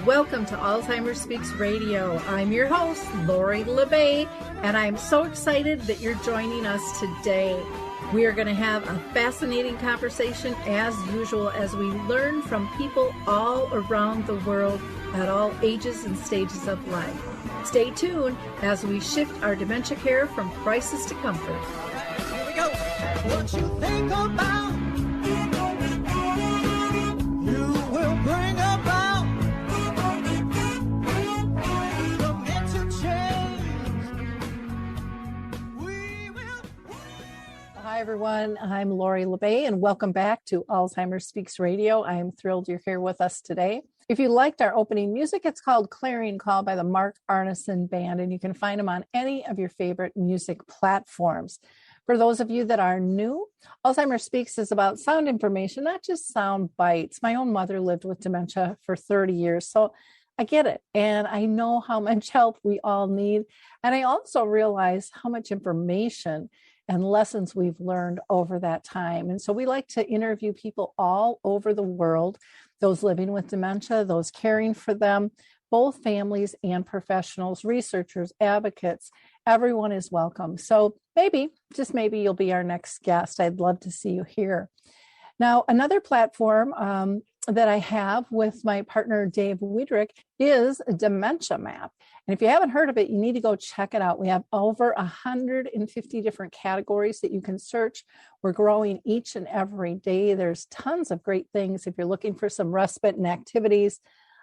Welcome to Alzheimer's Speaks Radio. I'm your host, Lori LeBay, and I'm so excited that you're joining us today. We are going to have a fascinating conversation as usual as we learn from people all around the world at all ages and stages of life. Stay tuned as we shift our dementia care from crisis to comfort. Here we go. What you think about, you will bring about. Hi, everyone. I'm Lori LeBay, and welcome back to Alzheimer's Speaks Radio. I am thrilled you're here with us today. If you liked our opening music, it's called Clarion Call by the Mark Arneson Band, and you can find them on any of your favorite music platforms. For those of you that are new, Alzheimer's Speaks is about sound information, not just sound bites. My own mother lived with dementia for 30 years, so I get it, and I know how much help we all need, and I also realize how much information and lessons we've learned over that time. And so we like to interview people all over the world, those living with dementia, those caring for them, both families and professionals, researchers, advocates. Everyone is welcome. So maybe, just maybe, you'll be our next guest. I'd love to see you here. Now, another platform that I have with my partner, Dave Wiedrich, is Dementia Map. And if you haven't heard of it, you need to go check it out. We have over 150 different categories that you can search. We're growing each and every day. There's tons of great things if you're looking for some respite and activities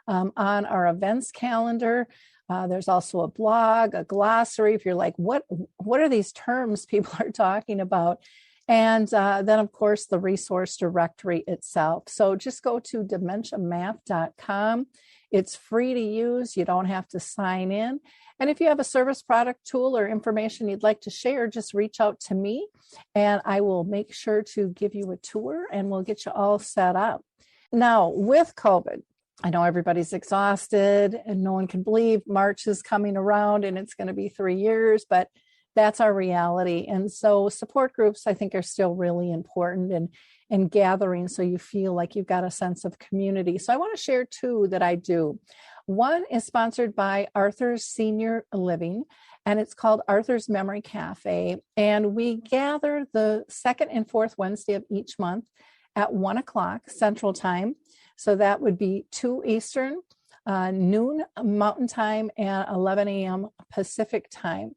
on our events calendar. There's also a blog, a glossary. If you're like, what are these terms people are talking about? And then, of course, the resource directory itself. So just go to dementiamap.com. It's free to use. You don't have to sign in. And if you have a service, product, tool, or information you'd like to share, just reach out to me, and I will make sure to give you a tour, and we'll get you all set up. Now, with COVID, I know everybody's exhausted, and no one can believe March is coming around, and it's going to be 3 years, but that's our reality. And so support groups, I think, are still really important and gathering so you feel like you've got a sense of community. So I want to share two that I do. One is sponsored by Arthur's Senior Living, and it's called Arthur's Memory Cafe. And we gather the second and fourth Wednesday of each month at 1 o'clock Central Time. So that would be 2 Eastern, noon Mountain Time, and 11 a.m. Pacific Time.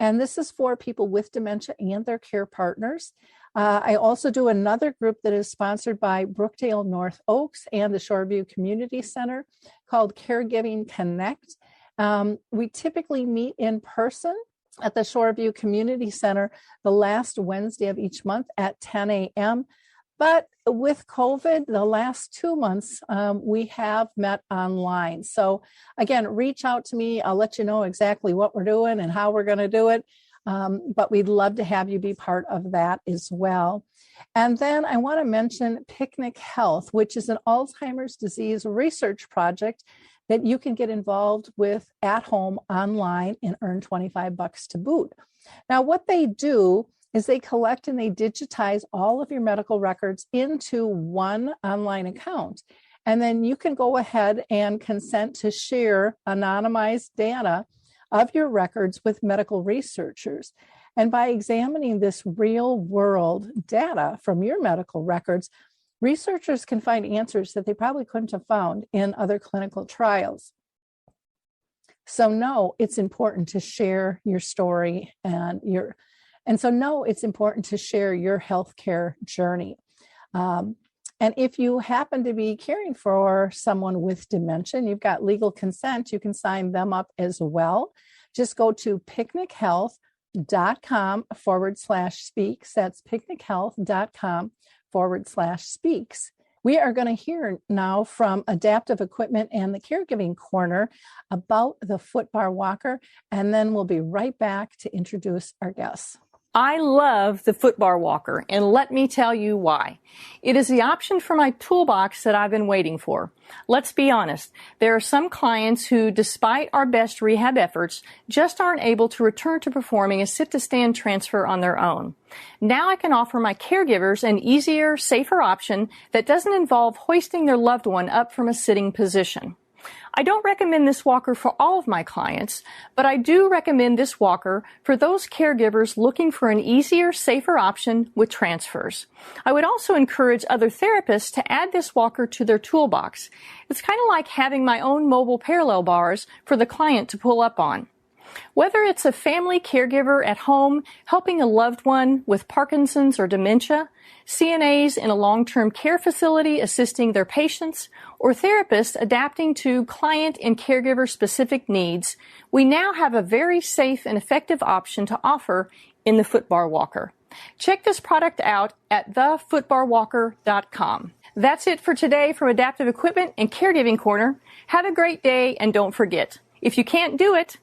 And this is for people with dementia and their care partners. I also do another group that is sponsored by Brookdale North Oaks and the Shoreview Community Center called Caregiving Connect. We typically meet in person at the Shoreview Community Center the last Wednesday of each month at 10 a.m. But with COVID, the last 2 months, we have met online. So again, reach out to me. I'll let you know exactly what we're doing and how we're going to do it. But we'd love to have you be part of that as well. And then I want to mention Picnic Health, which is an Alzheimer's disease research project that you can get involved with at home online and earn $25 to boot. Now, what they do is they collect and they digitize all of your medical records into one online account. And then you can go ahead and consent to share anonymized data of your records with medical researchers. And by examining this real world data from your medical records, researchers can find answers that they probably couldn't have found in other clinical trials. So no, it's important to share your story and so know it's important to share your healthcare journey. And if you happen to be caring for someone with dementia, and you've got legal consent, you can sign them up as well. Just go to picnichealth.com/speaks. That's picnichealth.com/speaks. We are going to hear now from Adaptive Equipment and the Caregiving Corner about the foot bar walker, and then we'll be right back to introduce our guests. I love the foot bar walker, and let me tell you why. It is the option for my toolbox that I've been waiting for. Let's be honest. There are some clients who, despite our best rehab efforts, just aren't able to return to performing a sit-to-stand transfer on their own. Now I can offer my caregivers an easier, safer option that doesn't involve hoisting their loved one up from a sitting position. I don't recommend this walker for all of my clients, but I do recommend this walker for those caregivers looking for an easier, safer option with transfers. I would also encourage other therapists to add this walker to their toolbox. It's kind of like having my own mobile parallel bars for the client to pull up on. Whether it's a family caregiver at home helping a loved one with Parkinson's or dementia, CNAs in a long-term care facility assisting their patients, or therapists adapting to client and caregiver specific needs, we now have a very safe and effective option to offer in the footbar walker. Check this product out at thefootbarwalker.com. That's it for today from Adaptive Equipment and Caregiving Corner. Have a great day, and don't forget, if you can't do it,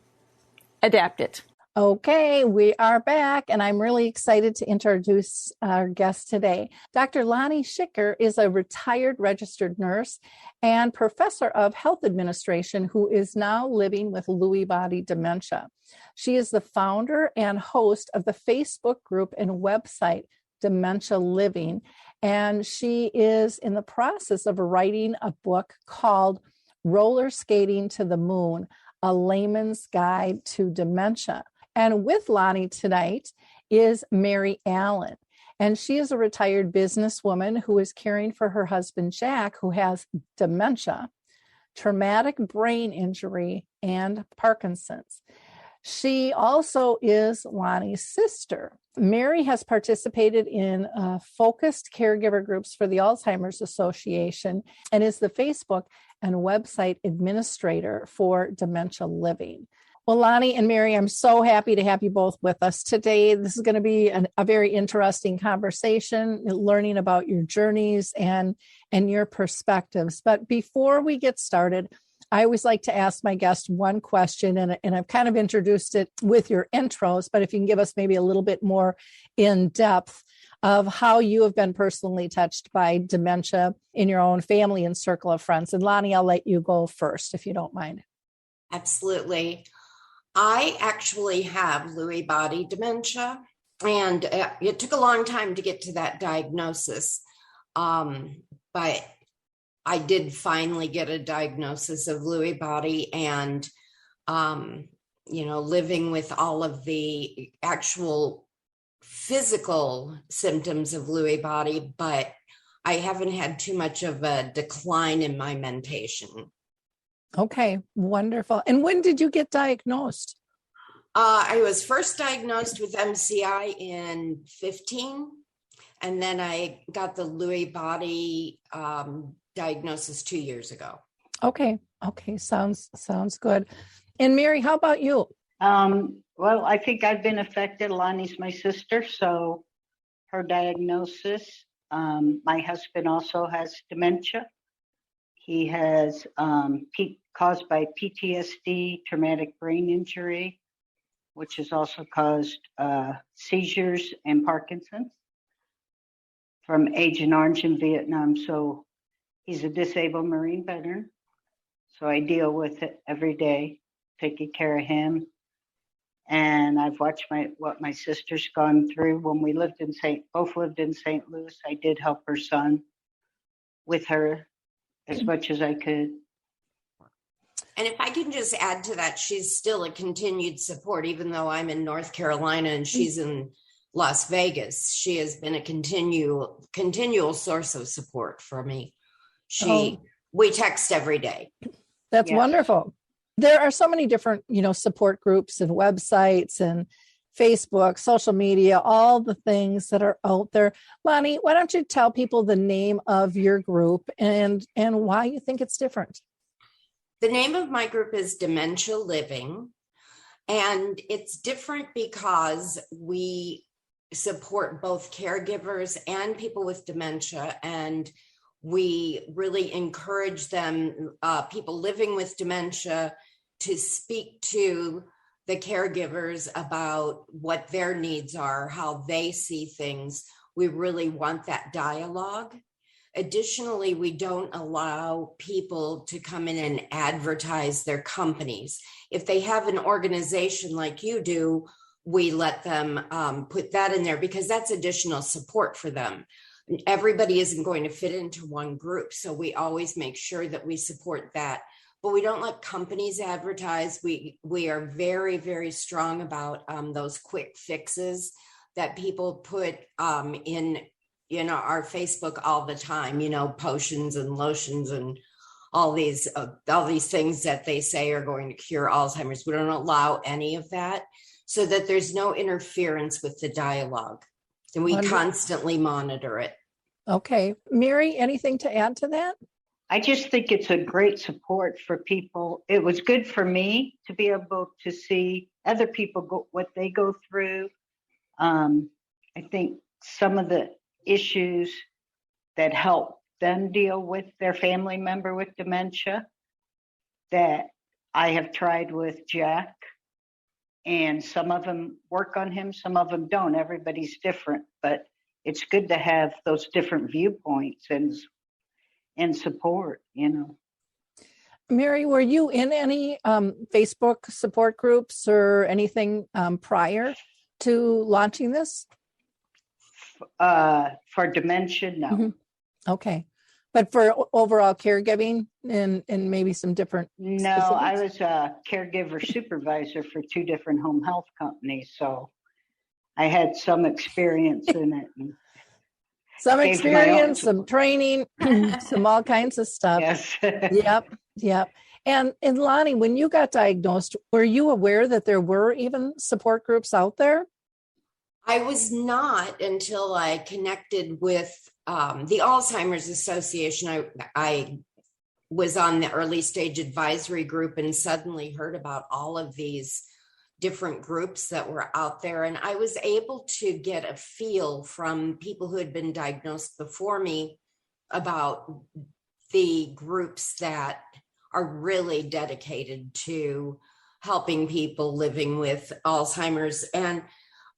adapt it. Okay, we are back, and I'm really excited to introduce our guest today. Dr. Lonni Schicker is a retired registered nurse and professor of health administration who is now living with Lewy body dementia. She is the founder and host of the Facebook group and website Dementia Living, and she is in the process of writing a book called Roller Skating to the Moon, A Layman's Guide to Dementia. And with Lonni tonight is Mary Allen. And she is a retired businesswoman who is caring for her husband, Jack, who has dementia, traumatic brain injury, and Parkinson's. She also is Lonnie's sister. Mary has participated in focused caregiver groups for the Alzheimer's Association and is the Facebook and website administrator for Dementia Living. Well, Lonni and Mary, I'm so happy to have you both with us today. This is going to be a very interesting conversation, learning about your journeys and your perspectives. But before we get started, I always like to ask my guests one question, and I've kind of introduced it with your intros, but if you can give us maybe a little bit more in depth of how you have been personally touched by dementia in your own family and circle of friends. And Lonni, I'll let you go first, if you don't mind. Absolutely. I actually have Lewy body dementia, and it took a long time to get to that diagnosis. But I did finally get a diagnosis of Lewy body, and, living with all of the actual physical symptoms of Lewy body, but I haven't had too much of a decline in my mentation. Okay, wonderful. And when did you get diagnosed? I was first diagnosed with MCI in 15, and then I got the Lewy body diagnosis 2 years ago. Okay, sounds good. And Mary, how about you? Well, I think I've been affected. Lonnie's my sister, so her diagnosis. My husband also has dementia. He has caused by PTSD, traumatic brain injury, which has also caused seizures and Parkinson's from Agent Orange in Vietnam. So he's a disabled Marine veteran. So I deal with it every day, taking care of him. And I've watched what my sister's gone through. When we both lived in St. Louis, I did help her son with her as much as I could. And if I can just add to that, she's still a continued support, even though I'm in North Carolina and she's in Las Vegas. She has been a continual source of support for me. We text every day. That's wonderful. There are so many different, support groups and websites and Facebook, social media, all the things that are out there. Lonni, why don't you tell people the name of your group and why you think it's different? The name of my group is Dementia Living, and it's different because we support both caregivers and people with dementia, and we really encourage them, people living with dementia, to speak to the caregivers about what their needs are, how they see things. We really want that dialogue. Additionally, we don't allow people to come in and advertise their companies. If they have an organization like you do, we let them put that in there because that's additional support for them. Everybody isn't going to fit into one group, so we always make sure that we support that but we don't let companies advertise. We are very, very strong about those quick fixes that people put in, our Facebook all the time, potions and lotions and all these things that they say are going to cure Alzheimer's. We don't allow any of that, so that there's no interference with the dialogue. And we constantly monitor it. Okay. Mary, anything to add to that? I just think it's a great support for people. It was good for me to be able to see other people what they go through. I think some of the issues that help them deal with their family member with dementia that I have tried with Jack, and some of them work on him, some of them don't. Everybody's different, but it's good to have those different viewpoints and support, Mary, were you in any Facebook support groups or anything prior to launching this? For dementia, no. Mm-hmm. Okay. But for overall caregiving and maybe some different No, specifics? I was a caregiver supervisor for 2 different home health companies, so I had some experience in it. Some experience, some training, some all kinds of stuff. Yes. Yep. And Lonni, when you got diagnosed, were you aware that there were even support groups out there? I was not until I connected with the Alzheimer's Association. I was on the early stage advisory group and suddenly heard about all of these different groups that were out there. And I was able to get a feel from people who had been diagnosed before me about the groups that are really dedicated to helping people living with Alzheimer's and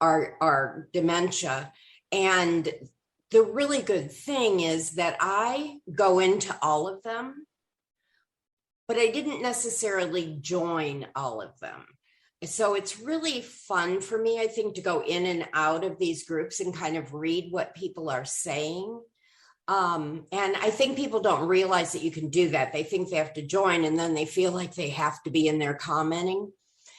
our dementia. And the really good thing is that I go into all of them, but I didn't necessarily join all of them. So it's really fun for me, I think, to go in and out of these groups and kind of read what people are saying. And I think people don't realize that you can do that. They think they have to join and then they feel like they have to be in there commenting.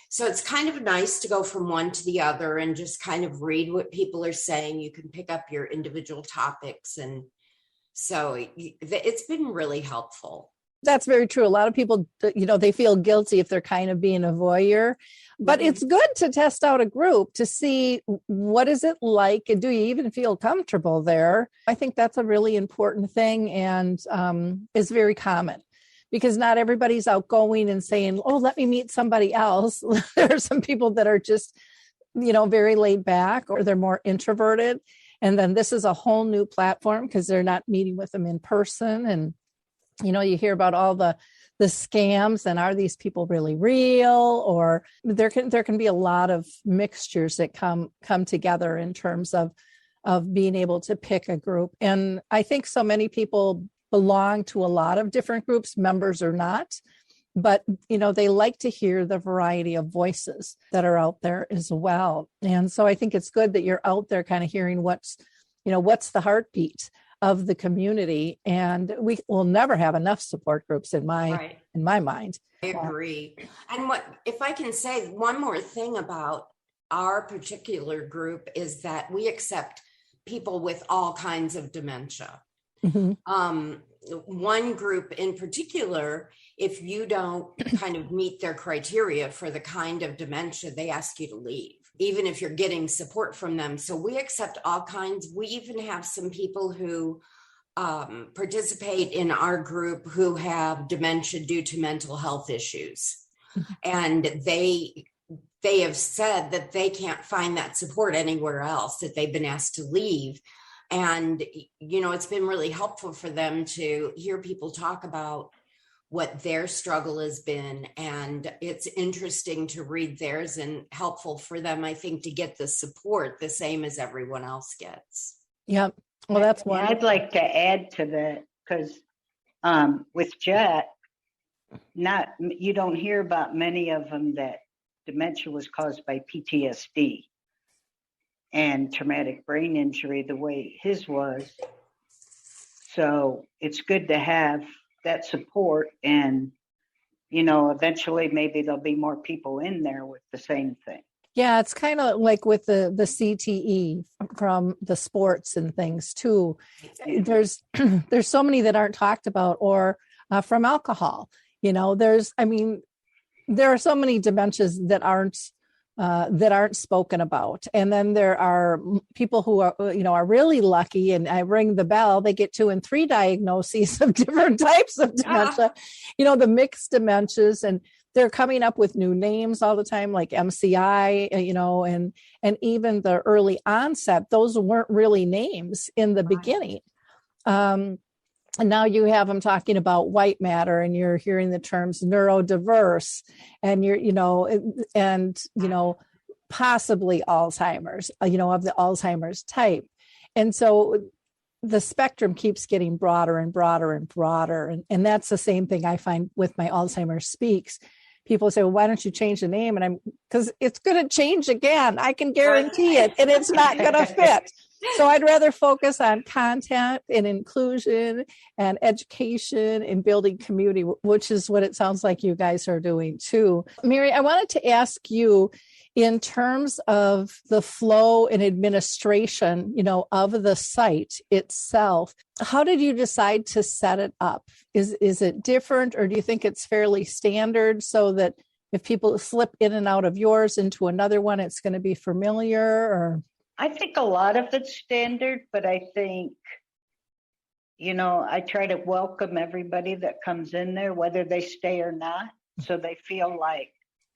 So it's kind of nice to go from one to the other and just kind of read what people are saying. You can pick up your individual topics. And so it's been really helpful. That's very true. A lot of people, they feel guilty if they're kind of being a voyeur, but it's good to test out a group to see what is it like, and do you even feel comfortable there? I think that's a really important thing, and is very common because not everybody's outgoing and saying, oh, let me meet somebody else. There are some people that are just, very laid back, or they're more introverted. And then this is a whole new platform because they're not meeting with them in person. And you hear about all the scams, and are these people really real? Or there can be a lot of mixtures that come together in terms of being able to pick a group. And I think so many people belong to a lot of different groups, members or not, but they like to hear the variety of voices that are out there as well. And so I think it's good that you're out there kind of hearing what's the heartbeat of the community, and we will never have enough support groups in my mind. I agree. And if I can say one more thing about our particular group is that we accept people with all kinds of dementia. Mm-hmm. One group in particular, if you don't kind of meet their criteria for the kind of dementia, they ask you to leave, even if you're getting support from them. So we accept all kinds. We even have some people who participate in our group who have dementia due to mental health issues. Mm-hmm. And they have said that they can't find that support anywhere else, that they've been asked to leave. And, it's been really helpful for them to hear people talk about what their struggle has been. And it's interesting to read theirs, and helpful for them, I think, to get the support the same as everyone else gets. Yep. Well, that's one. I'd like to add to that, because with Jack, you don't hear about many of them that dementia was caused by PTSD and traumatic brain injury the way his was. So it's good to have that support, and eventually maybe there'll be more people in there with the same thing. Yeah, it's kind of like with the CTE from the sports and things too. There's there's so many that aren't talked about, or from alcohol. There are so many dementias that aren't spoken about. And then there are people who are really lucky, and I ring the bell, they get 2 and 3 diagnoses of different types of dementia, the mixed dementias, and they're coming up with new names all the time, like MCI, and even the early onset, those weren't really names in the beginning. And now you have them talking about white matter, and you're hearing the terms neurodiverse, and possibly Alzheimer's, of the Alzheimer's type. And so the spectrum keeps getting broader and broader and broader. And that's the same thing I find with my Alzheimer's Speaks. People say, well, why don't you change the name? And because it's going to change again. I can guarantee it. And it's not going to fit. So I'd rather focus on content and inclusion and education and building community, which is what it sounds like you guys are doing too. Mary, I wanted to ask you, in terms of the flow and administration, of the site itself, how did you decide to set it up? Is it different, or do you think it's fairly standard so that if people slip in and out of yours into another one, it's going to be familiar? Or I think a lot of it's standard, but I think, I try to welcome everybody that comes in there, whether they stay or not, so they feel like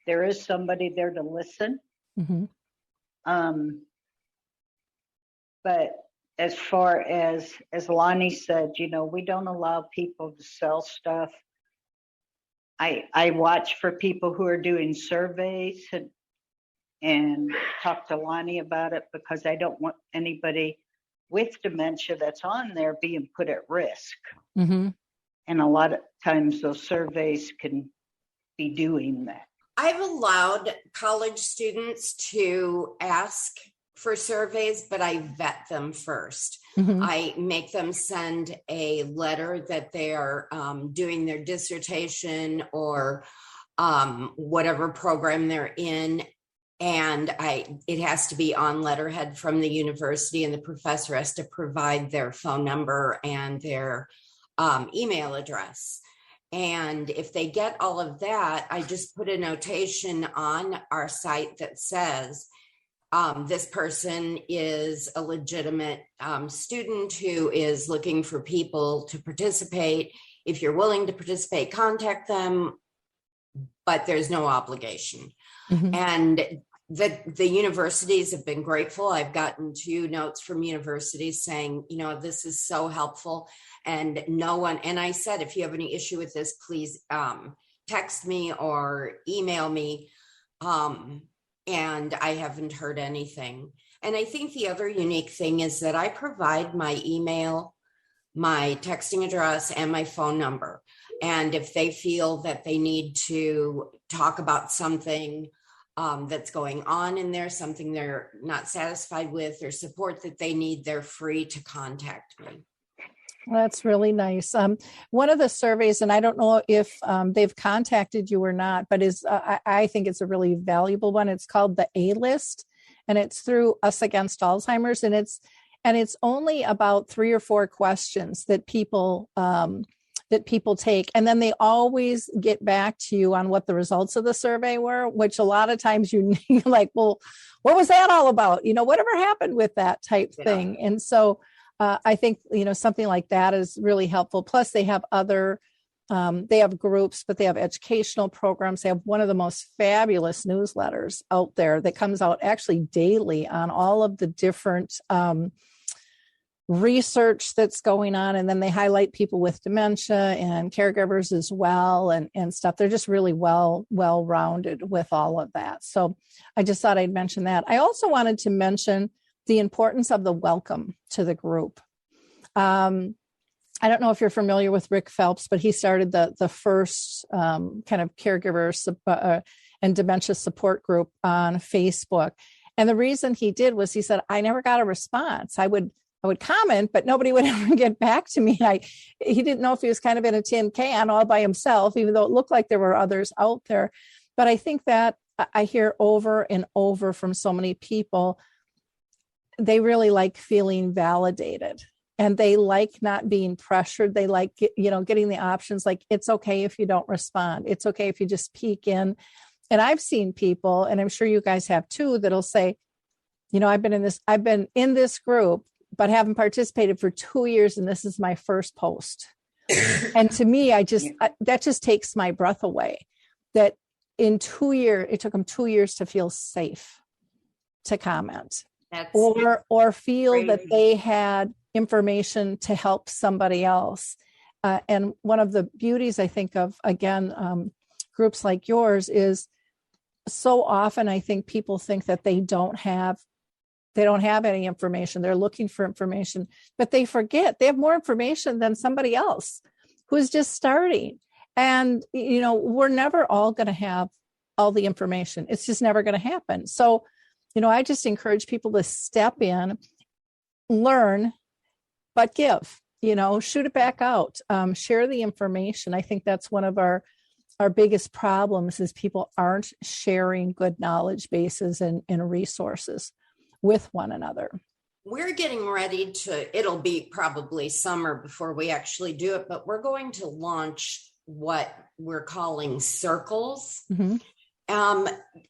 there is somebody there to listen. Mm-hmm. But as far as Lonni said, we don't allow people to sell stuff. I watch for people who are doing surveys and talk to Lonni about it, because I don't want anybody with dementia that's on there being put at risk. Mm-hmm. And a lot of times those surveys can be doing that. I've allowed college students to ask for surveys, but I vet them first. Mm-hmm. I make them send a letter that they are doing their dissertation or whatever program they're in. And it has to be on letterhead from the university, and the professor has to provide their phone number and their email address. And if they get all of that, I just put a notation on our site that says, this person is a legitimate student who is looking for people to participate. If you're willing to participate, contact them, but there's no obligation. Mm-hmm. And the universities have been grateful. I've gotten 2 notes from universities saying, this is so helpful. And and I said, if you have any issue with this, please text me or email me. And I haven't heard anything. And I think the other unique thing is that I provide my email, my texting address, and my phone number. And if they feel that they need to talk about something that's going on in there, something they're not satisfied with, or support that they need, they're free to contact me. That's really nice. One of the surveys, and I don't know if they've contacted you or not, but I think it's a really valuable one. It's called the A-List, and it's through Us Against Alzheimer's, and it's only about 3 or 4 questions that people take, and then they always get back to you on what the results of the survey were, which a lot of times you're like, well, what was that all about? Whatever happened with that type thing. And so I think, something like that is really helpful. Plus they have they have groups, but they have educational programs. They have one of the most fabulous newsletters out there that comes out actually daily on all of the different research that's going on. And then they highlight people with dementia and caregivers as well and stuff. They're just really well-rounded with all of that. So I just thought I'd mention that. I also wanted to mention the importance of the welcome to the group. I don't know if you're familiar with Rick Phelps, but he started the first kind of caregiver and dementia support group on Facebook. And the reason he did was he said, I never got a response. I would would comment, but nobody would ever get back to me. He didn't know if he was kind of in a tin can all by himself, even though it looked like there were others out there. But I think that I hear over and over from so many people, they really like feeling validated, and they like not being pressured. They like, getting the options, like, it's okay if you don't respond. It's okay if you just peek in. And I've seen people, and I'm sure you guys have too, that'll say, I've been in this group, but haven't participated for 2 years, and this is my first post. And to me, that just takes my breath away. That in 2 years, it took them 2 years to feel safe to comment, or feel crazy that they had information to help somebody else. And one of the beauties, I think, of, again, groups like yours is, so often I think people think that they don't have any information. They're looking for information, but they forget they have more information than somebody else who's just starting. And, we're never all going to have all the information. It's just never going to happen. So, I just encourage people to step in, learn, but give, shoot it back out, share the information. I think that's one of our biggest problems, is people aren't sharing good knowledge bases and resources with one another. We're getting ready it'll be probably summer before we actually do it, but we're going to launch what we're calling circles. Mm-hmm.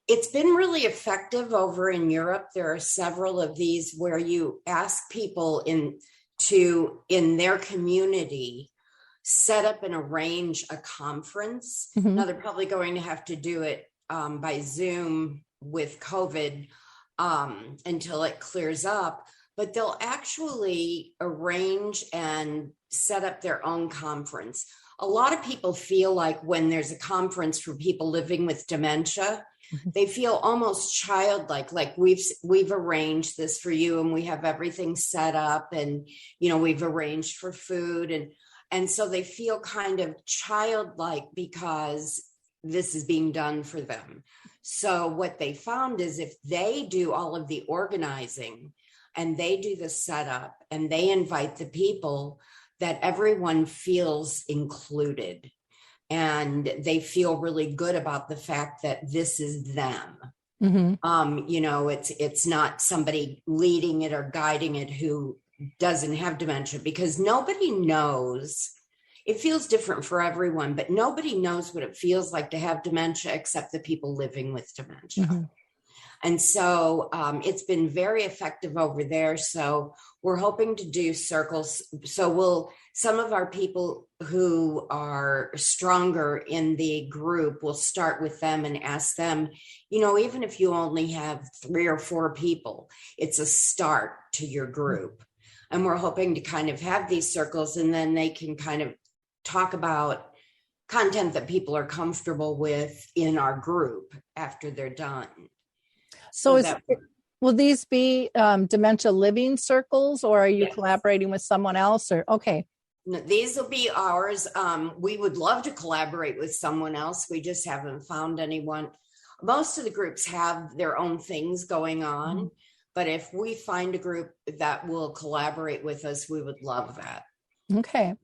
It's been really effective over in Europe. There are several of these where you ask people in their community, set up and arrange a conference. Mm-hmm. Now, they're probably going to have to do it by Zoom with COVID until it clears up, but they'll actually arrange and set up their own conference. A lot of people feel like when there's a conference for people living with dementia, mm-hmm. they feel almost childlike, like we've arranged this for you and we have everything set up, and, we've arranged for food. And so they feel kind of childlike because this is being done for them. So what they found is, if they do all of the organizing and they do the setup and they invite the people, that everyone feels included and they feel really good about the fact that this is them. Mm-hmm. It's not somebody leading it or guiding it who doesn't have dementia, because nobody knows. It feels different for everyone, but nobody knows what it feels like to have dementia except the people living with dementia. Mm-hmm. And so it's been very effective over there. So we're hoping to do circles. So some of our people who are stronger in the group, we'll start with them and ask them, even if you only have 3 or 4 people, it's a start to your group. And we're hoping to kind of have these circles, and then they can kind of talk about content that people are comfortable with in our group after they're done. So will these be dementia living circles, or are you Yes. collaborating with someone else? Or okay. No, these will be ours. We would love to collaborate with someone else. We just haven't found anyone. Most of the groups have their own things going on, mm-hmm. but if we find a group that will collaborate with us, we would love that. Okay.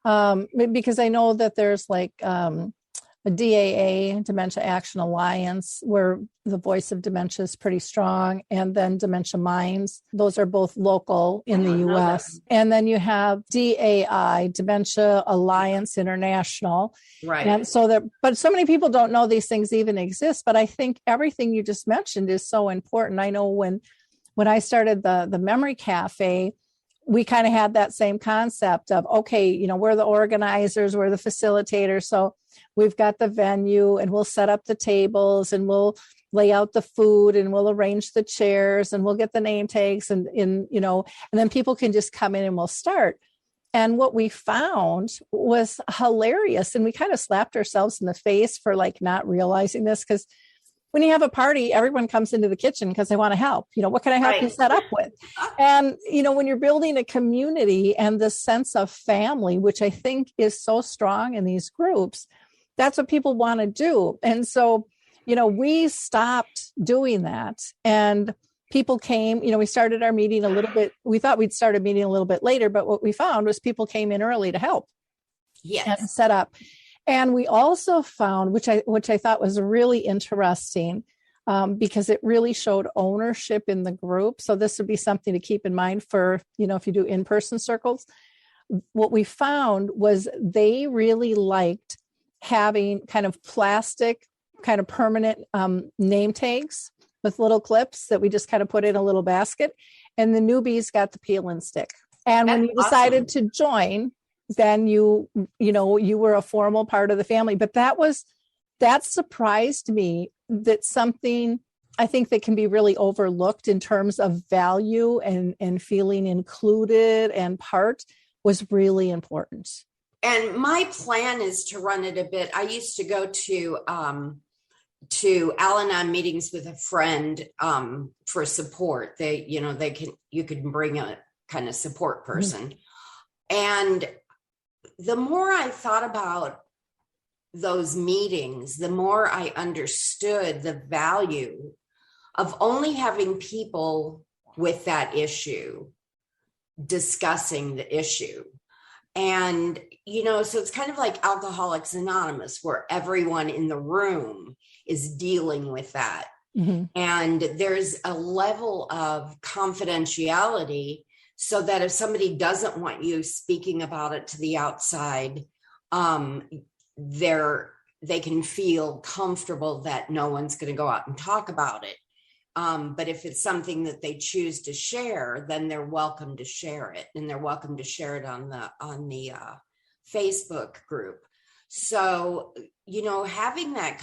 Because I know that there's like a DAA, Dementia Action Alliance, where the voice of dementia is pretty strong, and then Dementia Minds. Those are both local in the U.S. And then you have DAI, Dementia Alliance International. Right. And but so many people don't know these things even exist. But I think everything you just mentioned is so important. I know when I started the Memory Cafe, we kind of had that same concept of, okay, we're the organizers, we're the facilitators. So we've got the venue, and we'll set up the tables, and we'll lay out the food, and we'll arrange the chairs, and we'll get the name tags, and then people can just come in and we'll start. And what we found was hilarious. And we kind of slapped ourselves in the face for like not realizing this, because when you have a party, everyone comes into the kitchen because they want to help. What can I help you set up with? And, when you're building a community and the sense of family, which I think is so strong in these groups, that's what people want to do. And so, we stopped doing that. And people came, we started our meeting a little bit. We thought we'd start a meeting a little bit later, but what we found was people came in early to help and set up. And we also found, which I thought was really interesting, because it really showed ownership in the group. So this would be something to keep in mind for, if you do in-person circles. What we found was they really liked having kind of plastic, kind of permanent name tags with little clips that we just kind of put in a little basket. And the newbies got the peel and stick. And when you decided to join, then you were a formal part of the family. But that surprised me, that something I think that can be really overlooked in terms of value and feeling included and part was really important. And my plan is to run it a bit. I used to go to Al-Anon meetings with a friend for support. You could bring a kind of support person. Mm-hmm. And the more I thought about those meetings, the more I understood the value of only having people with that issue discussing the issue. And, so it's kind of like Alcoholics Anonymous, where everyone in the room is dealing with that. Mm-hmm. And there's a level of confidentiality so that if somebody doesn't want you speaking about it to the outside, they can feel comfortable that no one's going to go out and talk about it. But if it's something that they choose to share, then they're welcome to share it, and they're welcome to share it on the Facebook group. So, having that,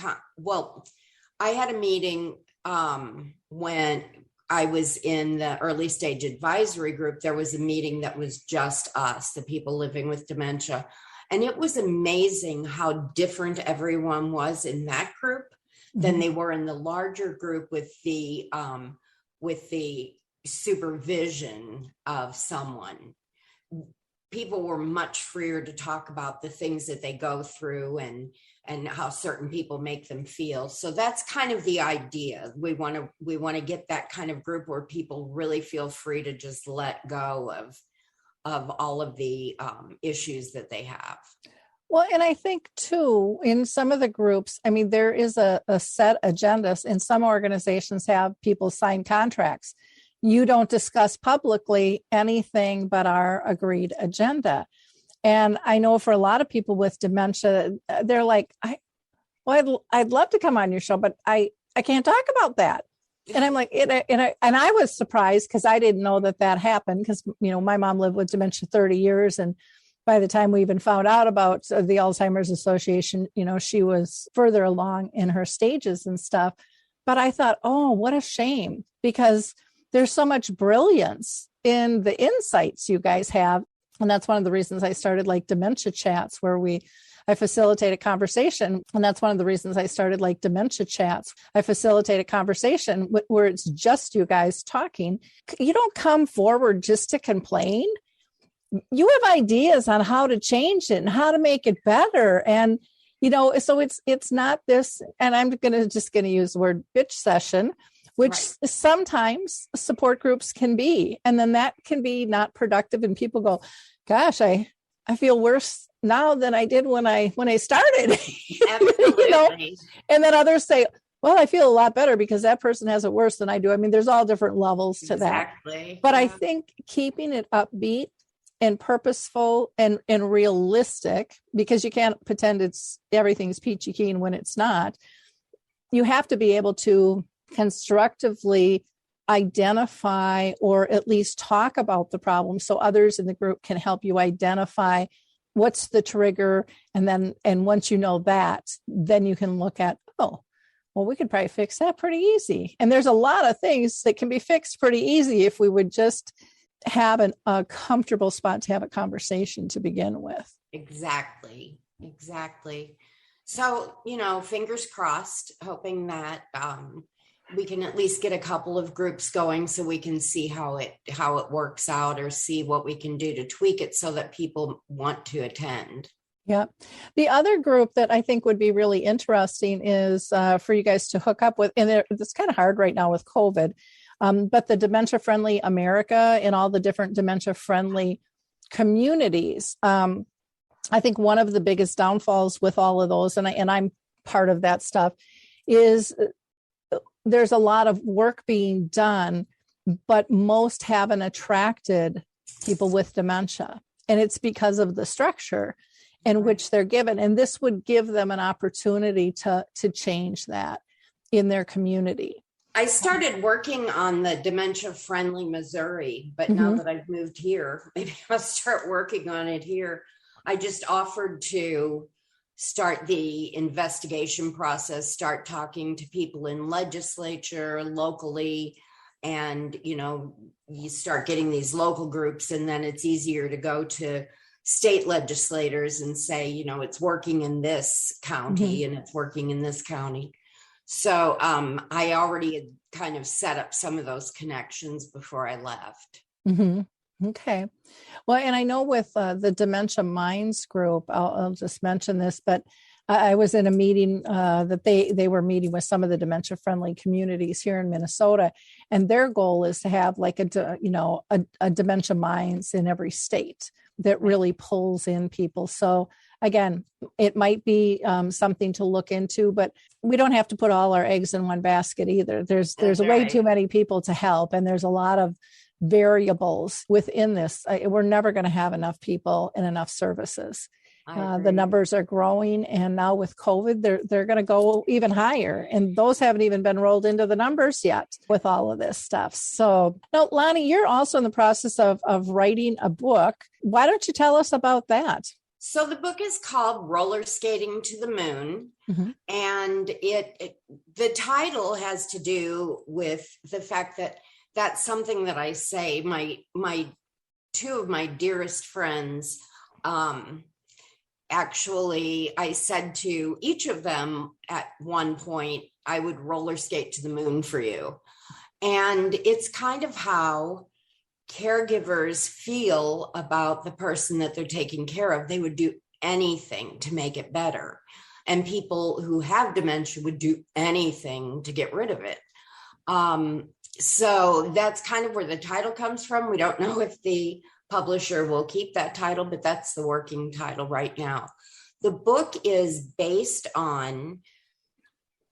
I had a meeting when I was in the early stage advisory group. There was a meeting that was just us, the people living with dementia. And it was amazing how different everyone was in that group than they were in the larger group with the supervision of someone. People were much freer to talk about the things that they go through and how certain people make them feel. So that's kind of the idea. We want to get that kind of group where people really feel free to just let go of all of the issues that they have. Well, and I think too, in some of the groups, there is a set agenda, and some organizations have people sign contracts. You don't discuss publicly anything but our agreed agenda. And I know for a lot of people with dementia, they're like, I'd love to come on your show, but I can't talk about that. And I'm like, and I was surprised because I didn't know that happened, because, my mom lived with dementia 30 years. And by the time we even found out about the Alzheimer's Association, she was further along in her stages and stuff. But I thought, oh, what a shame, because there's so much brilliance in the insights you guys have. And that's one of the reasons I started like dementia chats, where I facilitate a conversation. And that's one of the reasons I started like dementia chats. I facilitate a conversation where it's just you guys talking. You don't come forward just to complain. You have ideas on how to change it and how to make it better. And, so it's not this, and I'm going to use the word bitch session, which sometimes support groups can be. And then that can be not productive. And people go, gosh, I feel worse now than I did when I started. Absolutely. And then others say, well, I feel a lot better because that person has it worse than I do. There's all different levels to that. But I think keeping it upbeat and purposeful and realistic, because you can't pretend everything's peachy keen when it's not. You have to be able to constructively identify, or at least talk about the problem, so others in the group can help you identify what's the trigger. And once you know that, then you can look at, oh, well, we could probably fix that pretty easy. And there's a lot of things that can be fixed pretty easy if we would just have a comfortable spot to have a conversation to begin with. Exactly. So, fingers crossed, hoping that we can at least get a couple of groups going so we can see how it works out, or see what we can do to tweak it so that people want to attend. Yeah. The other group that I think would be really interesting is for you guys to hook up with, and it's kind of hard right now with COVID, But the Dementia Friendly America and all the different dementia friendly communities, I think one of the biggest downfalls with all of those, and I'm part of that stuff, is there's a lot of work being done, but most haven't attracted people with dementia. And it's because of the structure in which they're given. And this would give them an opportunity to change that in their community. I started working on the Dementia Friendly Missouri, but now that I've moved here, maybe I'll start working on it here. I just offered to start the investigation process, start talking to people in legislature, locally, and, you start getting these local groups, and then it's easier to go to state legislators and say, it's working in this county and it's working in this county. So I already had kind of set up some of those connections before I left. Okay. Well, and I know with the Dementia Minds group, I'll just mention this, but I was in a meeting that they were meeting with some of the dementia friendly communities here in Minnesota, and their goal is to have like a Dementia Minds in every state that really pulls in people. So again, it might be something to look into, but we don't have to put all our eggs in one basket either. There's way too many people to help, and there's a lot of variables within this. We're never going to have enough people and enough services. The numbers are growing, and now with COVID, they're going to go even higher, and those haven't even been rolled into the numbers yet with all of this stuff. So now, Lonni, you're also in the process of writing a book. Why don't you tell us about that? So the book is called Roller Skating to the Moon, and the title has to do with the fact that that's something that I say. My two of my dearest friends, actually, I said to each of them at one point, I would roller skate to the moon for you. And it's kind of how caregivers feel about the person that they're taking care of. They would do anything to make it better. And people who have dementia would do anything to get rid of it. So that's kind of where the title comes from. We don't know if the publisher will keep that title, but that's the working title right now. The book is based on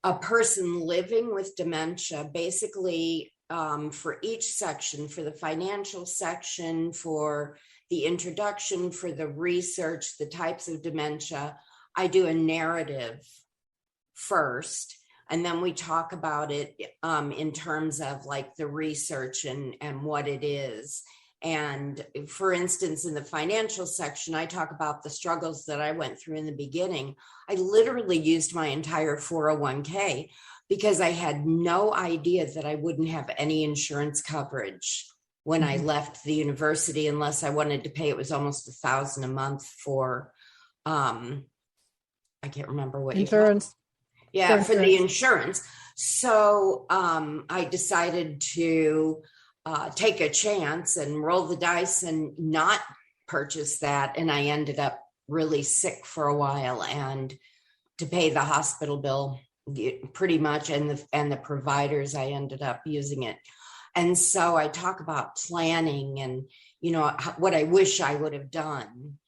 a person living with dementia, basically for each section, for the financial section, for the introduction, for the research, the types of dementia. I do a narrative first, and then we talk about it in terms of like the research and what it is. And for instance, in the financial section, I talk about the struggles that I went through in the beginning. I literally used my entire 401k because I had no idea that I wouldn't have any insurance coverage when I left the university, unless I wanted to pay. It was almost $1,000 a month for, I can't remember what insurance. Yeah, for the insurance. So I decided to take a chance and roll the dice and not purchase that. And I ended up really sick for a while, and to pay the hospital bill pretty much, and the providers, I ended up using it. And so I talk about planning and, what I wish I would have done.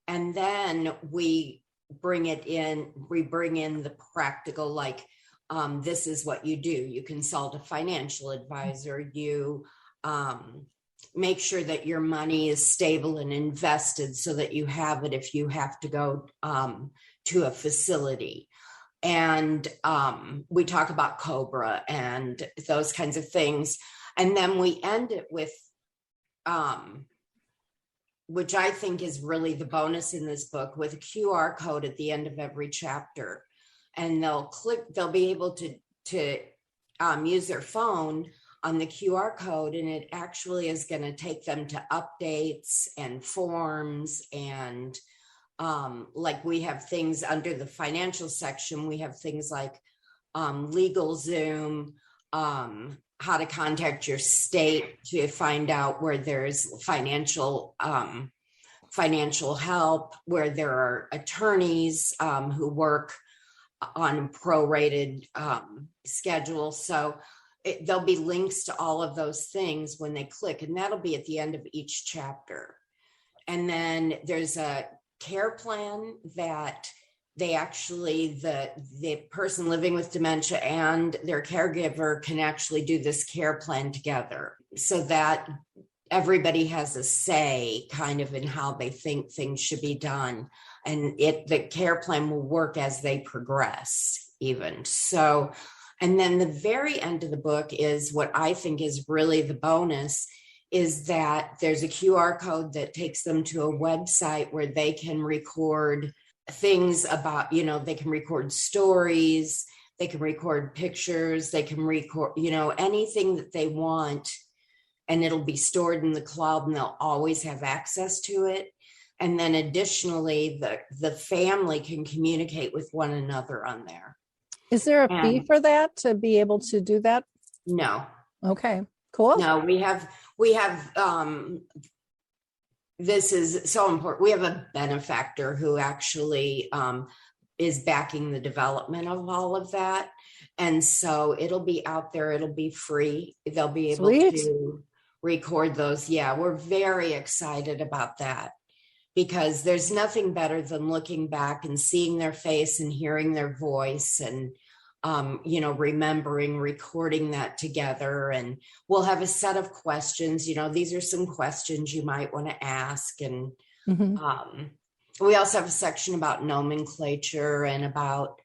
And then we bring in the practical, like, this is what you do. You consult a financial advisor, you make sure that your money is stable and invested so that you have it if you have to go to a facility. And we talk about COBRA and those kinds of things. And then we end it with, which I think is really the bonus in this book, with a QR code at the end of every chapter. And they'll be able to use their phone on the QR code, and it actually is going to take them to updates and forms. And like we have things under the financial section, we have things like LegalZoom, how to contact your state to find out where there's financial help, where there are attorneys who work on a prorated schedule. So there'll be links to all of those things when they click, and that'll be at the end of each chapter. And then there's a care plan that they actually, the person living with dementia and their caregiver can actually do this care plan together, so that everybody has a say kind of in how they think things should be done. And the care plan will work as they progress even. So, and then the very end of the book is what I think is really the bonus, is that there's a QR code that takes them to a website where they can record things about, they can record stories, they can record pictures, they can record, anything that they want, and it'll be stored in the cloud and they'll always have access to it. And then additionally, the family can communicate with one another on there. Is there a fee for that to be able to do that? No. Okay, cool. No, we have, this is so important. We have a benefactor who actually is backing the development of all of that. And so it'll be out there. It'll be free. They'll be able to record those. Yeah, we're very excited about that, because there's nothing better than looking back and seeing their face and hearing their voice and, remembering, recording that together. And we'll have a set of questions. These are some questions you might want to ask. And we also have a section about nomenclature and about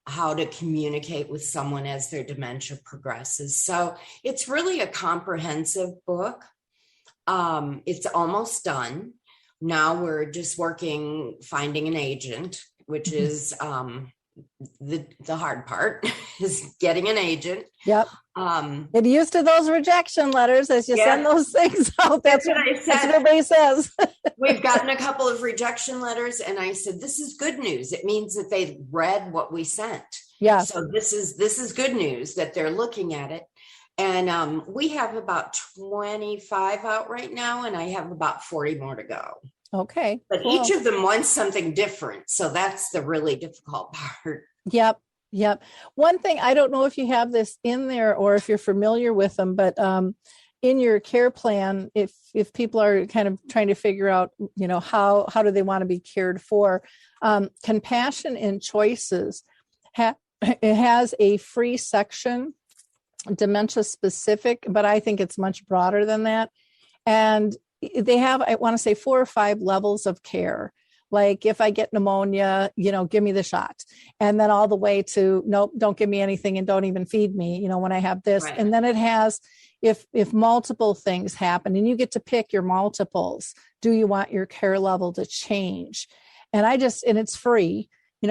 how to communicate with someone as their dementia progresses. So it's really a comprehensive book. It's almost done. Now we're just finding an agent, which is the hard part, is getting an agent. Yep. Get used to those rejection letters as you send those things out. That's what everybody says. We've gotten a couple of rejection letters, and I said, this is good news. It means that they read what we sent. Yeah. So this is good news that they're looking at it. And we have about 25 out right now, and I have about 40 more to go. Okay. But each of them wants something different. So that's the really difficult part. Yep. One thing, I don't know if you have this in there or if you're familiar with them, but in your care plan, if people are kind of trying to figure out, how do they want to be cared for, Compassion in Choices, it has a free section, dementia specific, but I think it's much broader than that. And they have, I want to say, 4 or 5 levels of care. Like if I get pneumonia, give me the shot. And then all the way to, nope, don't give me anything and don't even feed me, when I have this. Right. And then it has, if multiple things happen and you get to pick your multiples, do you want your care level to change? And it's free,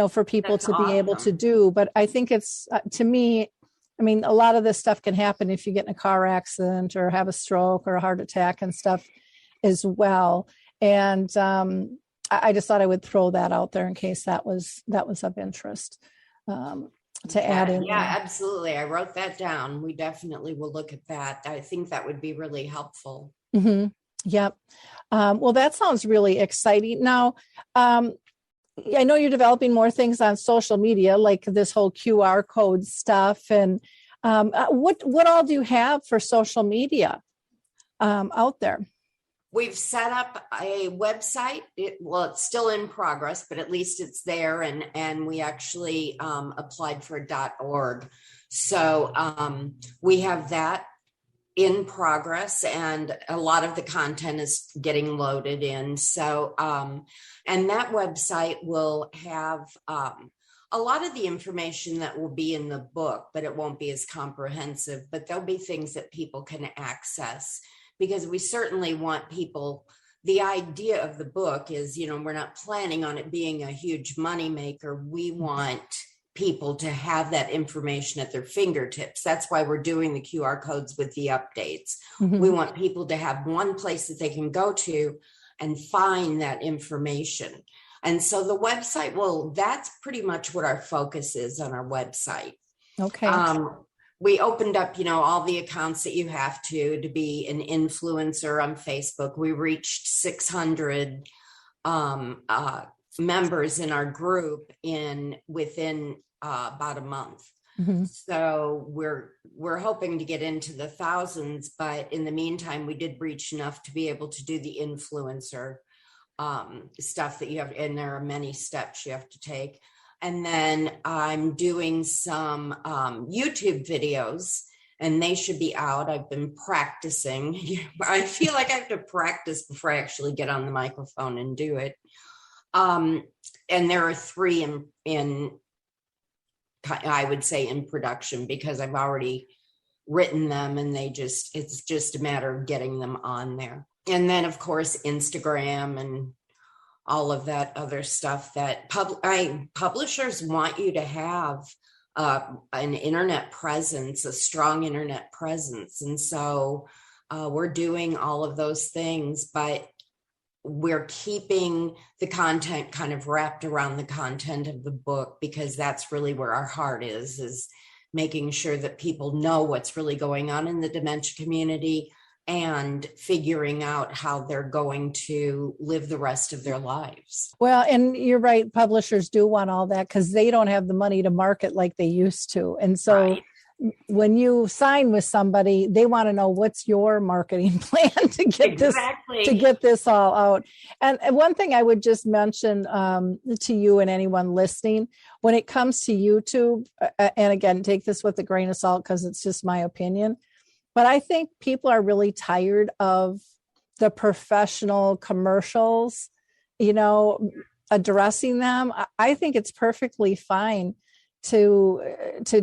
for people to be able to do. But I think it's, to me, a lot of this stuff can happen if you get in a car accident or have a stroke or a heart attack and stuff as well. And I just thought I would throw that out there in case that was of interest to add in. Yeah, absolutely. I wrote that down. We definitely will look at that. I think that would be really helpful. Mm-hmm. Yep. Well, that sounds really exciting. Now, I know you're developing more things on social media, like this whole QR code stuff. And what all do you have for social media out there? We've set up a website. It's still in progress, but at least it's there. And we actually applied for .org. So we have that in progress, and a lot of the content is getting loaded in. So, and that website will have a lot of the information that will be in the book, but it won't be as comprehensive, but there'll be things that people can access, because we certainly want people, the idea of the book is, we're not planning on it being a huge moneymaker. We want people to have that information at their fingertips. That's why we're doing the QR codes with the updates. Mm-hmm. We want people to have one place that they can go to and find that information. And so the website, that's pretty much what our focus is on our website. Okay. We opened up, all the accounts that you have to be an influencer on Facebook. We reached 600 members in our group within about a month. Mhm. So we're hoping to get into the thousands, but in the meantime, we did reach enough to be able to do the influencer stuff that you have, and there are many steps you have to take. And then I'm doing some YouTube videos, and they should be out. I've been practicing. I feel like I have to practice before I actually get on the microphone and do it. And there are 3 in I would say in production, because I've already written them, and it's just a matter of getting them on there. And then of course, Instagram and all of that other stuff that publishers want you to have an internet presence, a strong internet presence. And so we're doing all of those things, but we're keeping the content kind of wrapped around the content of the book, because that's really where our heart is making sure that people know what's really going on in the dementia community and figuring out how they're going to live the rest of their lives. Well, and you're right. Publishers do want all that because they don't have the money to market like they used to. And so Right. when you sign with somebody, they want to know what's your marketing plan to get this all out. And one thing I would just mention to you and anyone listening, when it comes to YouTube, and again, take this with a grain of salt because it's just my opinion, but I think people are really tired of the professional commercials, addressing them. I think it's perfectly fine to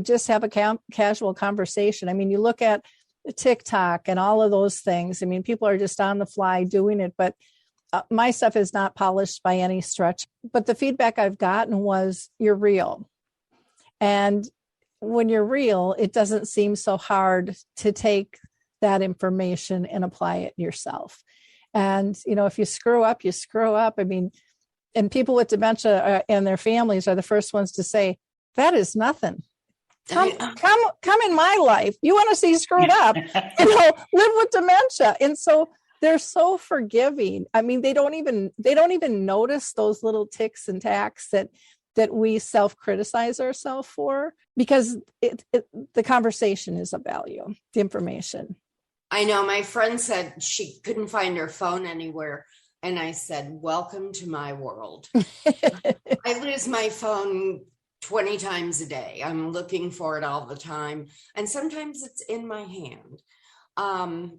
just have a casual conversation. I mean, you look at TikTok and all of those things. I mean, people are just on the fly doing it, but my stuff is not polished by any stretch. But the feedback I've gotten was, you're real. And when you're real, it doesn't seem so hard to take that information and apply it yourself. And, if you screw up, you screw up. I mean, and people with dementia and their families are the first ones to say, that is nothing. Come in my life. You want to see screwed up, live with dementia. And so they're so forgiving. I mean, they don't even notice those little ticks and tacks that we self-criticize ourselves for, because the conversation is of value, the information. I know my friend said she couldn't find her phone anywhere. And I said, welcome to my world. I lose my phone 20 times a day. I'm looking for it all the time. And sometimes it's in my hand.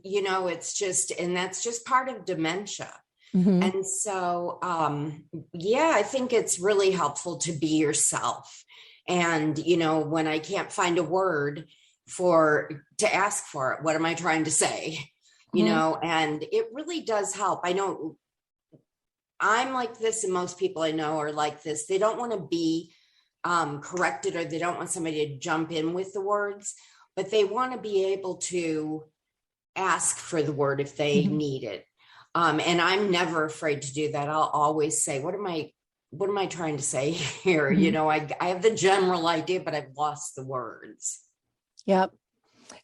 It's just, and that's just part of dementia. Mm-hmm. And so, I think it's really helpful to be yourself. And, when I can't find a word to ask for it, what am I trying to say? Mm-hmm. And it really does help. I know I'm like this, and most people I know are like this. They don't want to be corrected, or they don't want somebody to jump in with the words, but they want to be able to ask for the word if they mm-hmm. need it. And I'm never afraid to do that. I'll always say, what am I trying to say here? Mm-hmm. I have the general idea, but I've lost the words. Yep.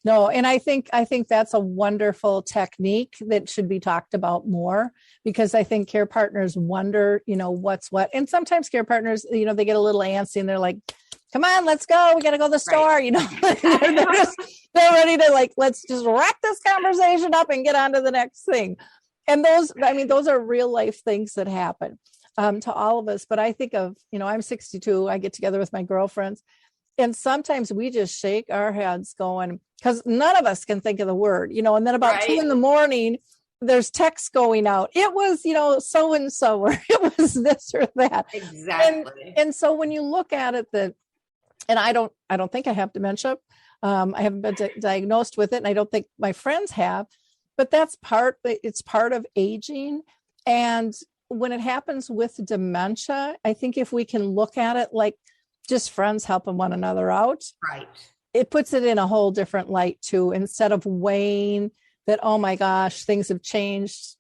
No, and I think that's a wonderful technique that should be talked about more, because I think care partners wonder, what's what. And sometimes care partners, they get a little antsy and they're like, come on, let's go. We got to go to the store. Right. they're ready to let's just wrap this conversation up and get on to the next thing. And those are real life things that happen to all of us. But I think of, I'm 62. I get together with my girlfriends, and sometimes we just shake our heads going, because none of us can think of the word, and then about 2 a.m, there's text going out. It was, so-and-so, or it was this or that. Exactly. And so when you look at it, and I don't think I have dementia. I haven't been diagnosed with it, and I don't think my friends have, but it's part of aging. And when it happens with dementia, I think if we can look at it like just friends helping one another out, right, it puts it in a whole different light too, instead of weighing that, oh my gosh, things have changed.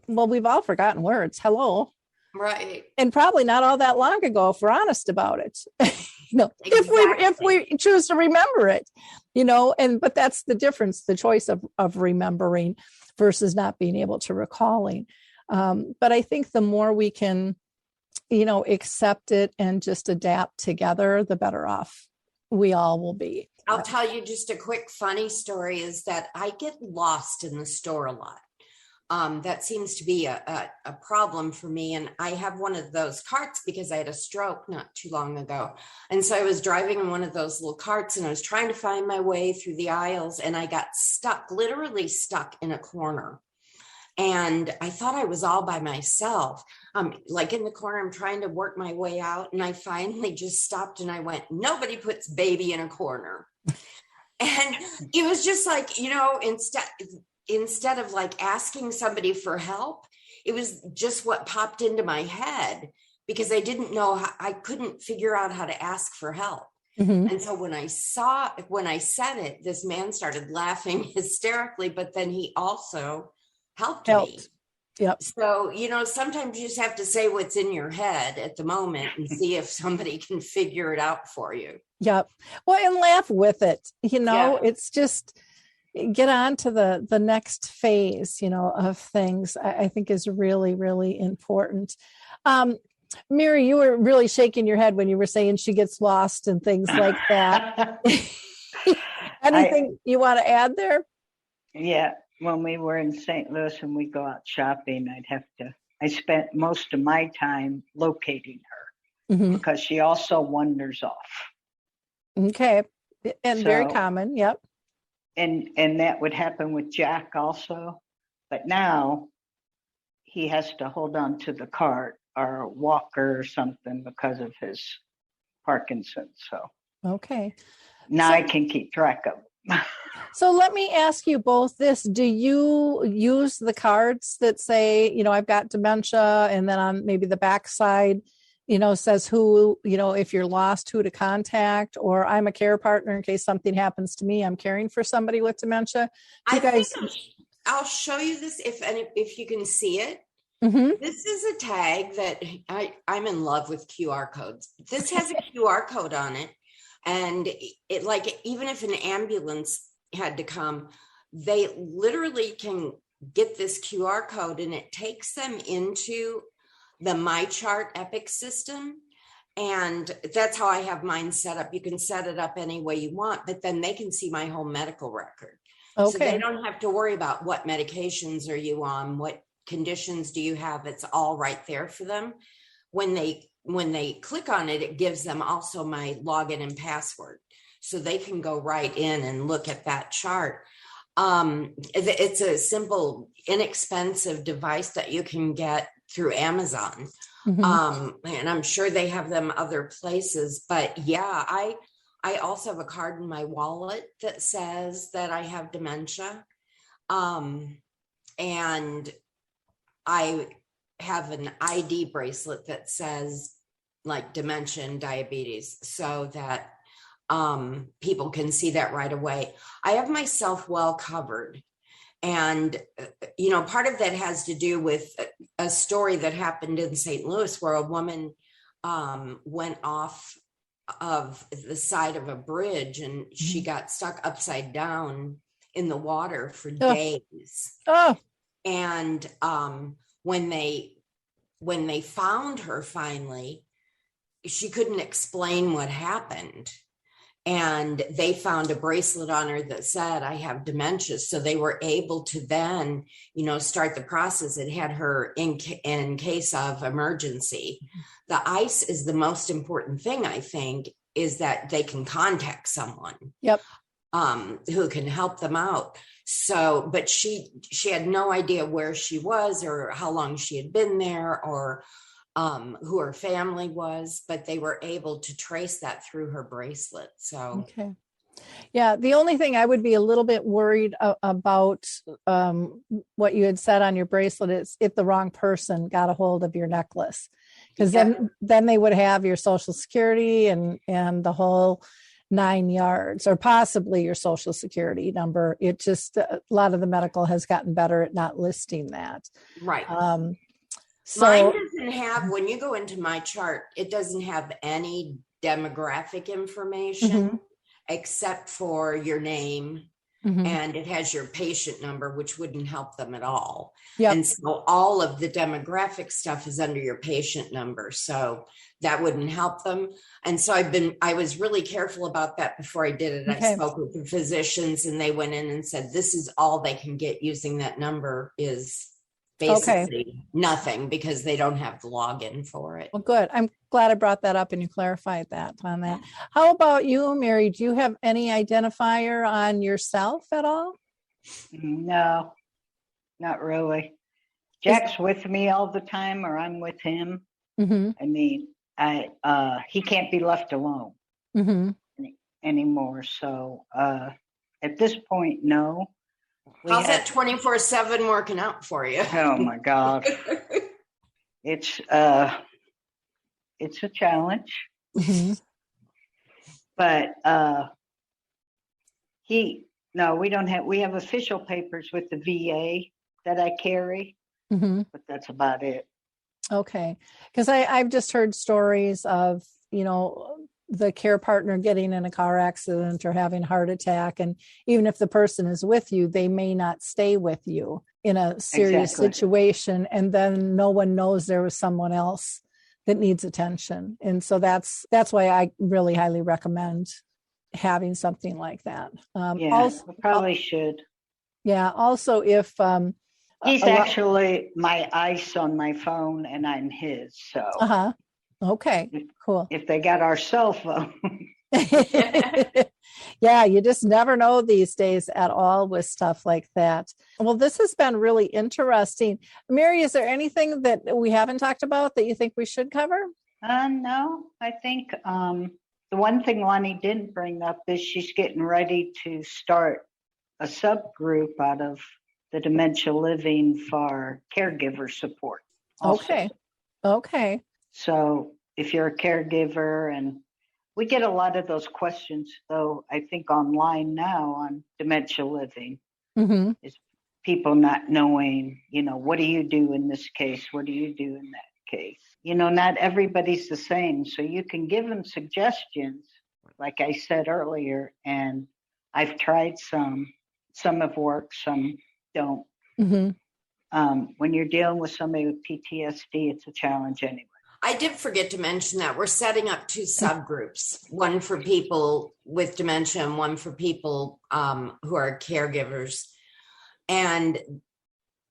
Well, we've all forgotten words. Hello. Right. And probably not all that long ago, if we're honest about it. Exactly. if we choose to remember it, but that's the difference, the choice of remembering versus not being able to recalling. But I think the more we can, accept it and just adapt together, the better off we all will be. I'll tell you just a quick funny story is that I get lost in the store a lot. That seems to be a problem for me. And I have one of those carts because I had a stroke not too long ago. And so I was driving in one of those little carts and I was trying to find my way through the aisles and I got stuck, literally stuck in a corner. And I thought I was all by myself. Like in the corner, I'm trying to work my way out. And I finally just stopped and I went, nobody puts baby in a corner. And it was just like, instead of like asking somebody for help, it was just what popped into my head because I didn't know I couldn't figure out how to ask for help. Mm-hmm. And so when I said it, this man started laughing hysterically, but then he also helped me. Yep. So, sometimes you just have to say what's in your head at the moment and see if somebody can figure it out for you. Yep. Well, and laugh with it. Yeah. It's just get on to the next phase, of things, I think is really, really important. Mary, you were really shaking your head when you were saying she gets lost and things like that. Anything you want to add there? Yeah. When we were in St. Louis and we go out shopping, I spent most of my time locating her Mm-hmm. because she also wanders off. Okay. And very common. Yep. And that would happen with Jack also. But now he has to hold on to the cart or a walker or something because of his Parkinson's. So okay. Now I can keep track of them. So let me ask you both this. Do you use the cards that say, I've got dementia, and then on maybe the back side, says who, if you're lost, who to contact, or I'm a care partner in case something happens to me, I'm caring for somebody with dementia. I'll show you this if you can see it. Mm-hmm. This is a tag that I'm in love with QR codes. This has a QR code on it. And it like, even if an ambulance had to come, they literally can get this QR code and it takes them into the MyChart Epic system. And that's how I have mine set up. You can set it up any way you want, but then they can see my whole medical record. Okay. So they don't have to worry about what medications are you on, what conditions do you have. It's all right there for them. When they click on it, it gives them also my login and password. So they can go right in and look at that chart. It's a simple, inexpensive device that you can get through Amazon. Mm-hmm. And I'm sure they have them other places, but yeah, I also have a card in my wallet that says that I have dementia. And I have an ID bracelet that says like dementia and diabetes so that people can see that right away. I have myself well covered. And, part of that has to do with a story that happened in St. Louis where a woman went off of the side of a bridge and she got stuck upside down in the water for days. Oh. And when they found her finally, she couldn't explain what happened. And they found a bracelet on her that said, I have dementia. So they were able to then, start the process. It had her in case of emergency. The ICE is the most important thing, I think, is that they can contact someone. Yep. Who can help them out. So, but she had no idea where she was or how long she had been there or who her family was, but they were able to trace that through her bracelet. So, okay. Yeah. The only thing I would be a little bit worried about what you had said on your bracelet is if the wrong person got a hold of your necklace, because then they would have your social security and the whole 9 yards, or possibly your social security number. It just, a lot of the medical has gotten better at not listing that. Right. So mine doesn't have, when you go into my chart, it doesn't have any demographic information except for your name and it has your patient number, which wouldn't help them at all. Yep. And so all of the demographic stuff is under your patient number. So that wouldn't help them. And so I was really careful about that before I did it. Okay. I spoke with the physicians and they went in and said, this is all they can get using that number is basically nothing because they don't have the login for it. Well, good. I'm glad I brought that up and you clarified that on that. How about you, Mary? Do you have any identifier on yourself at all? No, not really. Jack's with me all the time, or I'm with him. Mm-hmm. I mean, he can't be left alone anymore. So at this point, no. How's that 24/7 working out for you? Oh my God. It's a challenge. Mm-hmm. But we have official papers with the VA that I carry, but that's about it. Okay. Because I've just heard stories of, the care partner getting in a car accident or having a heart attack. And even if the person is with you, they may not stay with you in a serious situation. And then no one knows there was someone else that needs attention. And so that's why I really highly recommend having something like that. Probably should. Yeah. Also, if he's actually my ice on my phone and I'm his. So okay, cool. If they got our cell phone. Yeah, you just never know these days at all with stuff like that. Well, this has been really interesting. Mary, is there anything that we haven't talked about that you think we should cover? No, I think the one thing Lonni didn't bring up is she's getting ready to start a subgroup out of the Dementia Living for caregiver support. Also. Okay. So if you're a caregiver, and we get a lot of those questions, though, I think online now on Dementia Living, is people not knowing, what do you do in this case? What do you do in that case? Not everybody's the same. So you can give them suggestions, like I said earlier, and I've tried some have worked, some don't. When you're dealing with somebody with PTSD, it's a challenge anyway. I did forget to mention that we're setting up 2 subgroups, one for people with dementia and one for people who are caregivers. And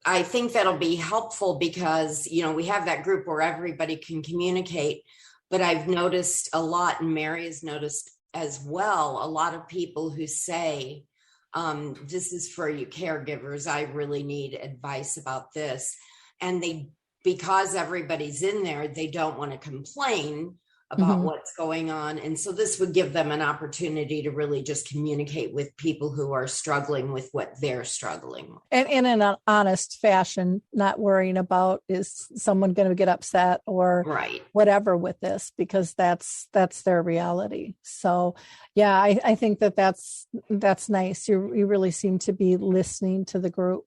I think that'll be helpful because, we have that group where everybody can communicate, but I've noticed a lot, and Mary has noticed as well, a lot of people who say, this is for you caregivers, I really need advice about this. And because everybody's in there, they don't want to complain about what's going on. And so this would give them an opportunity to really just communicate with people who are struggling with what they're struggling with. And in an honest fashion, not worrying about is someone going to get upset or whatever with this, because that's their reality. So yeah, I think that's nice. You really seem to be listening to the group.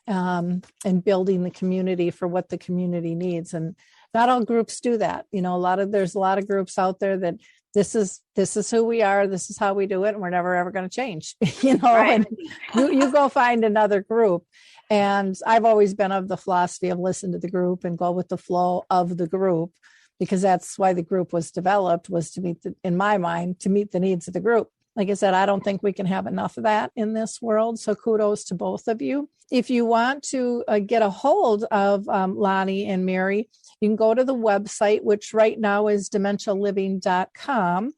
And building the community for what the community needs. And not all groups do that. There's a lot of groups out there that this is who we are. This is how we do it. And we're never, ever going to change, and you go find another group. And I've always been of the philosophy of listen to the group and go with the flow of the group, because that's why the group was developed, was to meet in my mind, to meet the needs of the group. Like I said, I don't think we can have enough of that in this world. So kudos to both of you. If you want to get a hold of Lonni and Mary, you can go to the website, which right now is dementialiving.com.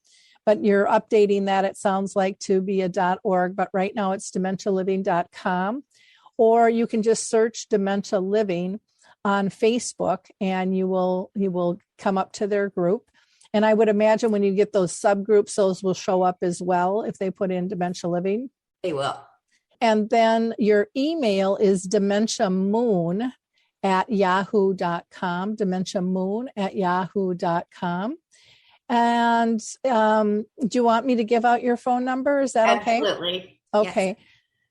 But you're updating that, it sounds like, to be a .org. But right now it's dementialiving.com. Or you can just search Dementia Living on Facebook and you will come up to their group. And I would imagine when you get those subgroups, those will show up as well if they put in Dementia Living. They will. And then your email is dementiamoon@yahoo.com, dementiamoon@yahoo.com. And do you want me to give out your phone number? Is that okay? Absolutely. Okay. Yes.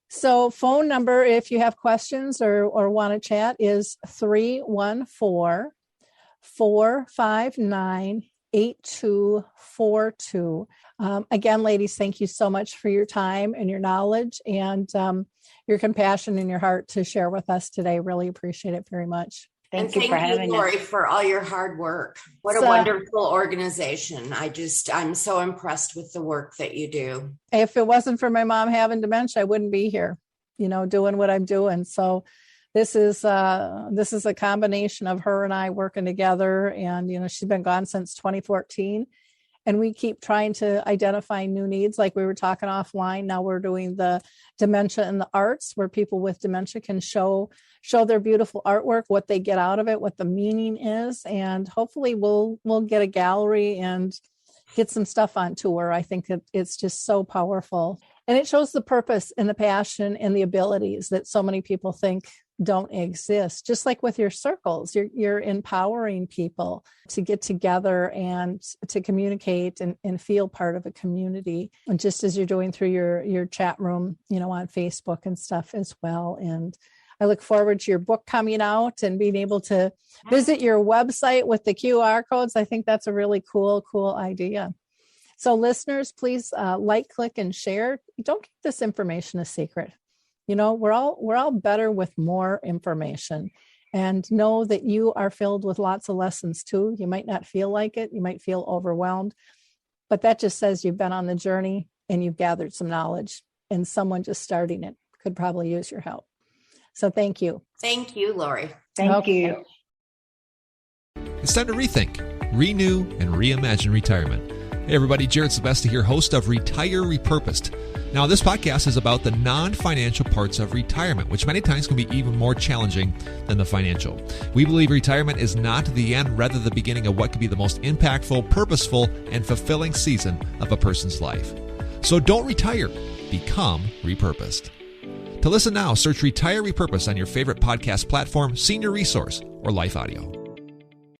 So phone number, if you have questions or want to chat, is 314-459-8255. 8242. Again, ladies, thank you so much for your time and your knowledge and your compassion and your heart to share with us today. Really appreciate it very much. Thank you for having Lori, us. for all your hard work. What a wonderful organization. I'm so impressed with the work that you do. If it wasn't for my mom having dementia, I wouldn't be here, doing what I'm doing. So this is a combination of her and I working together. And, she's been gone since 2014. And we keep trying to identify new needs. Like we were talking offline. Now we're doing the dementia in the arts, where people with dementia can show their beautiful artwork, what they get out of it, what the meaning is. And hopefully we'll get a gallery and get some stuff on tour. I think that it's just so powerful. And it shows the purpose and the passion and the abilities that so many people think don't exist. Just like with your circles, you're empowering people to get together and to communicate and feel part of a community. And just as you're doing through your chat room, on Facebook and stuff as well. And I look forward to your book coming out and being able to visit your website with the QR codes. I think that's a really cool idea. So listeners, please like, click, and share. Don't keep this information a secret. We're all better with more information, and know that you are filled with lots of lessons too. You might not feel like it. You might feel overwhelmed, but that just says you've been on the journey and you've gathered some knowledge, and someone just starting it could probably use your help. So thank you. Thank you, Lori. Thank you. It's time to rethink, renew, and reimagine retirement. Hey everybody, Jared Sebesta here, host of Retire Repurposed. Now, this podcast is about the non-financial parts of retirement, which many times can be even more challenging than the financial. We believe retirement is not the end, rather the beginning of what could be the most impactful, purposeful, and fulfilling season of a person's life. So don't retire, become repurposed. To listen now, search Retire Repurposed on your favorite podcast platform, Senior Resource, or Life Audio.